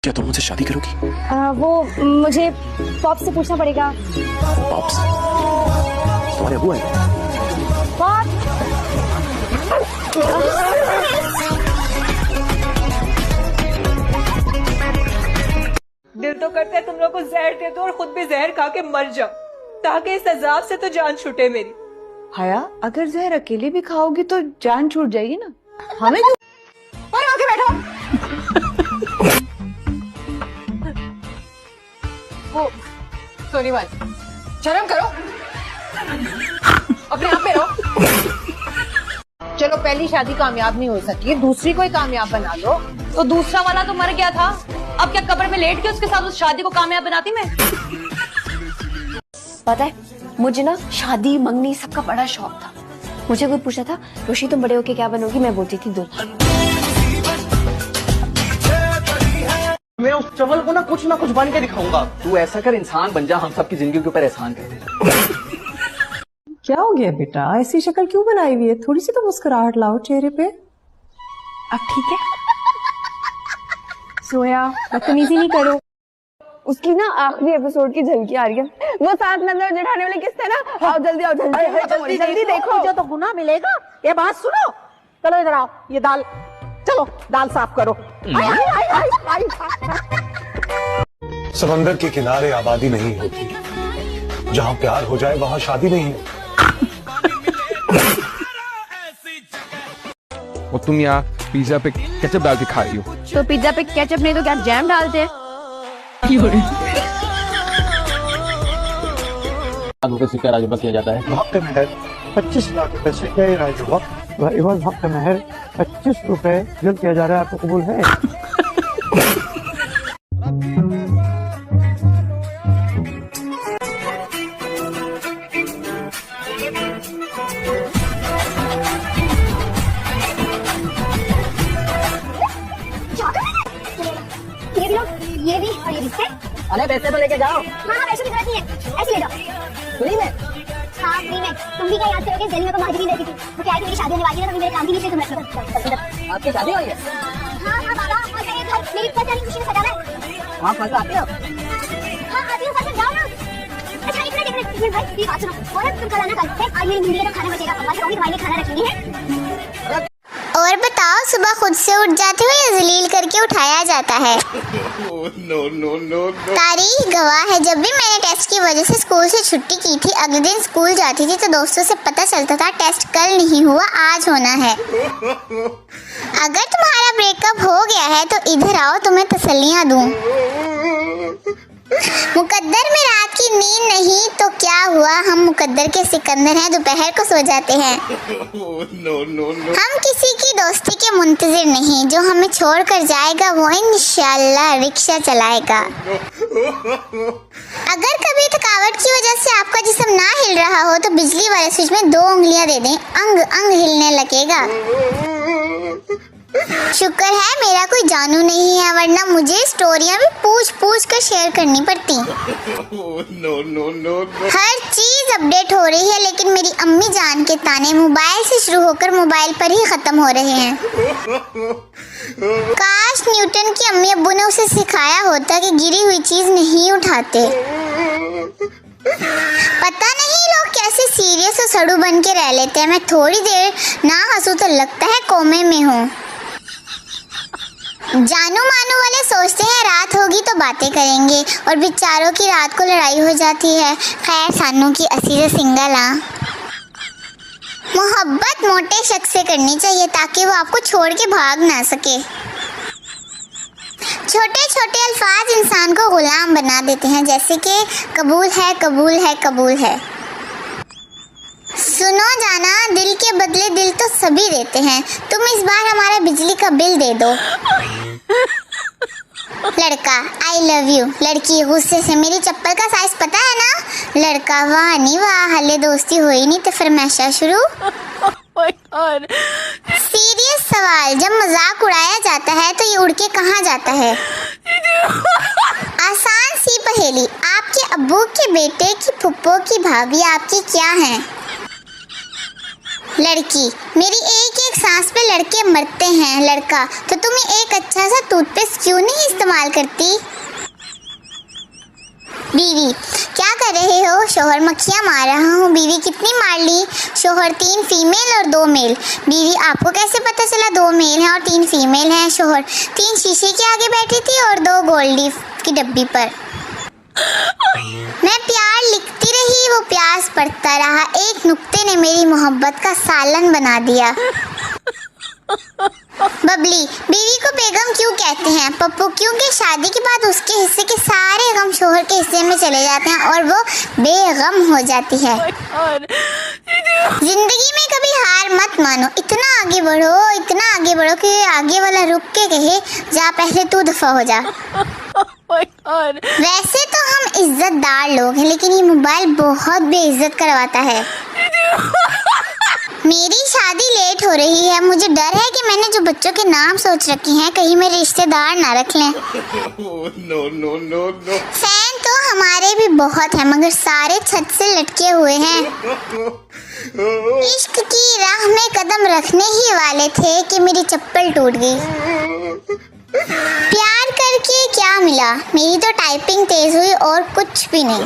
क्या तुम मुझसे शादी करोगी? वो मुझे पॉप से पूछना पड़ेगा। पॉप्स? तुम्हारे अबू हैं? पॉप? दिल तो करता है तुम लोग को जहर दे दो और खुद भी जहर खा के मर जाओ, ताकि इस अजाब से तो जान छूटे मेरी। हया, अगर जहर अकेले भी खाओगी तो जान छूट जाएगी ना, हमें क्यों? और आगे बैठो। वो सोनी मान, शर्म करो, अपने आप में रहो। चलो पहली शादी कामयाब नहीं हो सकी, दूसरी कोई कामयाब बना दो। तो दूसरा वाला तो मर गया था, अब क्या कब्र में लेट के उसके साथ उस शादी को कामयाब बनाती मैं? पता है मुझे ना शादी मंगनी सबका बड़ा शौक था। मुझे कोई पूछा था रोशी तुम बड़े होके क्या बनोगी, मैं बोलती थी दुल्हन। मैं उस चवल को ना कुछ बन के दिखाऊंगा। तू ऐसा कर, इंसान बन जा, हम सबकी जिंदगी के ऊपर एहसान कर। क्या हो गया बेटा, ऐसी शक्ल क्यों बनाई हुई है? थोड़ी सी तो मुस्कुराहट लाओ चेहरे पे। अब ठीक है? सोया बदतमीजी नहीं करो। उसकी ना आखिरी एपिसोड की झलकी आ रही है। वो साथ नजर जठाने वाले किस थे ना, आओ जल्दी आओ जल्दी जल्दी देखो, मुझे तो गुनाह मिलेगा। ये बात सुनो, चलो इधर आओ, ये दाल, चलो दाल साफ करो। समंदर के किनारे आबादी नहीं होती, जहाँ प्यार हो जाए वहाँ शादी नहीं होती। और तुम यहाँ पिज्जा पे केचप डाल के खा रही हो। तो पिज्जा पे केचप नहीं तो क्या जैम डालते हैं? राजबा किया जाता है। वक्त महर 25 लाख रुपए से क्या राजबा इवज वक्त महर 25 रुपए जल्द किया जा रहा है, आपको कबूल है? ये भी और ये भी है। अरे पैसे तो लेके जाओ। हाँ पैसे की जरूरत नहीं है, ऐसे ले जाओ। फ्री में? हाँ फ्री में। तुम भी क्या याद करोगे, दिल्ली में तो महाजनी रहती थी, तो क्या है कि मेरी शादी होने वाली है ना, तो मेरे काम भी नहीं थे, तो मैं आपकी शादी हुई है? हाँ बाबा, और ये घर मेरी पता नहीं खुशी से सजाना है। वहाँ फंसा आते हो? हाँ आती हूँ, फंस जाओ ना। अच्छा एक मिनट भाई, ये बात सुनो। और तुम कल आना, कल आज मेरी भिंडी का खाना बचेगा, अम्मा से तुम्हारे लिए खाना रखेंगे है। और बताओ, सुबह खुद से उठ जाते हो या जलील करके उठाया जाता है? तारीख गवाह है, जब भी मैंने टेस्ट की वजह से स्कूल से छुट्टी की थी, अगले दिन स्कूल जाती थी तो दोस्तों से पता चलता था टेस्ट कल नहीं हुआ, आज होना है। अगर तुम्हारा ब्रेकअप हो गया है तो इधर आओ, तुम्हें तसल्लियां दूं। मुकद्दर में रात की नींद नहीं तो क्या हुआ, हम मुकद्दर के सिकंदर हैं, दोपहर को सो जाते हैं। हम किसी की दोस्ती के मुंतजिर नहीं, जो हमें छोड़कर जाएगा वो इंशाल्लाह रिक्शा चलाएगा। अगर कभी थकावट की वजह से आपका जिस्म ना हिल रहा हो तो बिजली वाले स्विच में 2 उंगलियां दे दें, अंग अंग हिलने लगेगा। शुक्र है मेरा कोई जानू नहीं है, वरना मुझे स्टोरियां भी पूछ पूछ कर शेयर करनी पड़ती। हर चीज अपडेट हो रही है, लेकिन मेरी अम्मी जान के ताने मोबाइल से शुरू होकर मोबाइल पर ही खत्म हो रहे हैं। काश न्यूटन की अम्मी अब्बू ने उसे सिखाया होता कि गिरी हुई चीज नहीं उठाते। पता नहीं लोग कैसे सीरियस और सड़ू बन के रह लेते हैं। मैं थोड़ी देर ना हंसूं तो लगता है कोमे में हूँ। जानू मानू वाले सोचते हैं रात होगी तो बातें करेंगे, और बेचारों की रात को लड़ाई हो जाती है। खैर सानू की असीज़ सिंगल। मोहब्बत मोटे शख्स से करनी चाहिए ताकि वो आपको छोड़ के भाग ना सके। छोटे छोटे अल्फाज इंसान को गुलाम बना देते हैं, जैसे कि कबूल है कबूल है कबूल है। सुनो जाना, दिल के बदले दिल तो सभी देते हैं, तुम इस बार हमारा बिजली का बिल दे दो। लड़का आई लव यू, लड़की गुस्से से मेरी चप्पल का साइज पता है ना? लड़का वाह नहीं वाह, हले दोस्ती हुई नहीं तो फरमाइशा शुरू। सीरियस सवाल, जब मजाक उड़ाया जाता है तो ये उड़ के कहाँ जाता है? आसान सी पहेली, आपके अब्बू के बेटे की फुप्पो की भाभी आपकी क्या है? लड़की मेरी एक एक सांस पे लड़के मरते हैं लड़का, तो तुम एक अच्छा सा टूथपेस्ट क्यों नहीं इस्तेमाल करती? बीवी, क्या कर रहे हो? शोहर, मक्खियाँ मार रहा हूँ। बीवी, कितनी मार ली? शोहर, 3 फीमेल और 2 मेल। बीवी, आपको कैसे पता चला 2 मेल हैं और 3 फीमेल हैं? शोहर, 3 शीशे के आगे बैठी थी और 2 गोल्डी की डब्बी पर। मैं प्यार लिखती रही, वो प्यास पढ़ता रहा, एक नुक्ते ने मेरी मोहब्बत का सालन बना दिया। बबली, बीवी को बेगम क्यों कहते हैं? पप्पू, क्योंकि शादी के बाद उसके हिस्से के सारे गम शोहर के हिस्से में चले जाते हैं और वो बेगम हो जाती है। जिंदगी में कभी हार मत मानो, इतना आगे बढ़ो कि आगे वाला रुक के कहे जा पहले तू दफा हो जा। वैसे तो हम इज्जतदार लोग हैं, लेकिन ये मोबाइल बहुत बेइज्जत करवाता है। मेरी शादी लेट हो रही है, मुझे डर है कि मैंने जो बच्चों के नाम सोच रखे हैं कहीं मेरे रिश्तेदार ना रख लें। फैन तो हमारे भी बहुत हैं, मगर सारे छत से लटके हुए हैं। इश्क की राह में कदम रखने ही वाले थे कि मेरी चप्पल टूट गई। प्यार करके क्या मिला? मेरी तो टाइपिंग तेज हुई और कुछ भी नहीं।